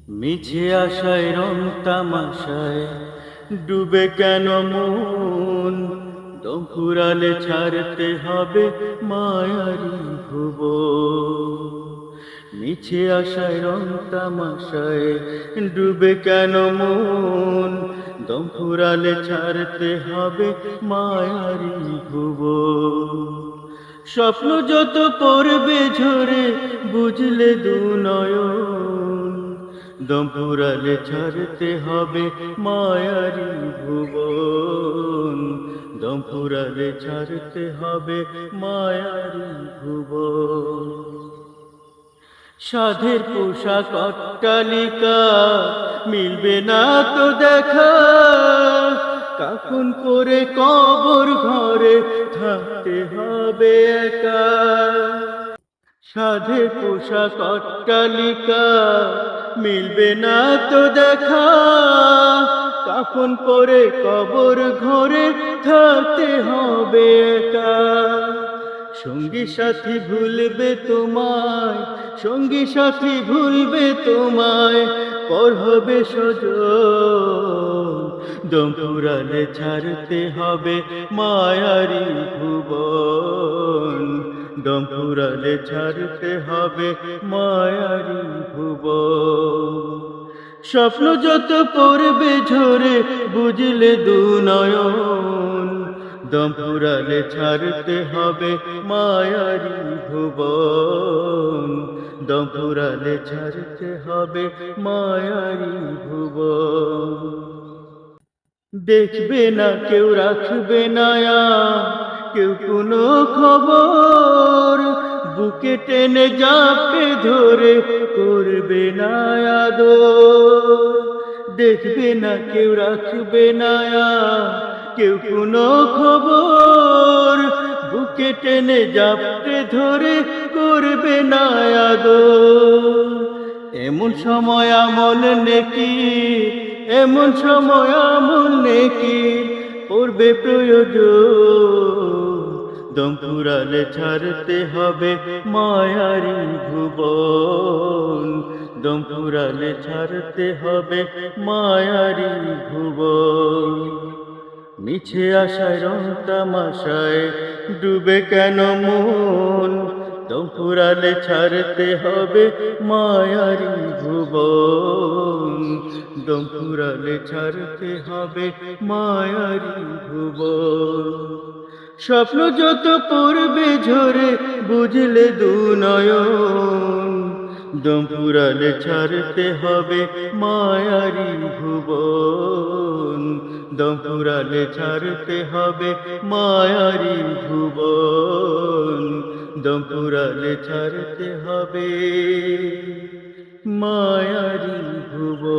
মিছে আশায় রং তামাশায় ডুবে কেন মন, দম ফুরালে ছাড়তে হবে মায়ারি ভুবন। মিছে আশায় রং তামাশায় ডুবে কেন মন, দম ফুরালে ছাড়তে হবে মায়ারি ভুবন। স্বপ্ন যত পড়বে ঝরে বুঝলে দু নয়ন, দম ফুরালে ছাড়তে হবে মায়ারি ভুবন। দম ফুরালে ছাড়তে হবে মায়ারি ভুবন। সাধের পোশাক অট্টালিকা মিলবে না তো দেখা, কাফন করে কবর ঘরে থাকতে হবে একা। সাধের পোশাক অট্টালিকা মিলবে না তো দেখা, কাফন করে কবর ঘরে থাকতে হবে একা। সঙ্গী সাথী ভুলবে তোমায়, সঙ্গী সাথী ভুলবে তোমায়, পর হবে সজন। দম ফুরালে ছাড়তে হবে মায়ারি ভুবন, দম ফুরালে ছাড়তে হবে মায়ারি ভুবন। স্বপ্ন যত পড়বে ঝরে বুঝলে দু নয়ন, দম ফুরালে ছাড়তে হবে মায়ারি ভুবন। দম ফুরালে ছাড়তে হবে মায়ারি ভুবন। দেখবে না কেউ, রাখবে না কেউ কোনো খবর, বুকে টেনে জাপে ধরে করবে না আদর। দেখবে না কেউ, রাখবে না কেউ কোনো খবর, বুকে টেনে জাপটে ধরে করবে না আদর। এমন সময় আমল নেকি, এমন সময় আমল নেকি পড়বে প্রয়োজন। দম ফুরালে ছাড়তে হবে মায়ারি ভুবন, দম ফুরালে ছাড়তে হবে মায়ারি ভুবন। মিছে আশায় রং তামাশায় ডুবে কেন মন, দম ফুরালে ছাড়তে হবে মায়ারি ভুবন। দম ফুরালে ছাড়তে হবে মায়ারি ভুবন। স্বপ্ন যত পড়বে ঝরে বুঝলে দু নয়ন, দম ফুরালে ছাড়তে হবে মায়ারি ভুবন। দম ফুরালে ছাড়তে হবে মায়ারি ভুবন। দম ফুরালে ছাড়তে হবে মায়ারি ভুবন।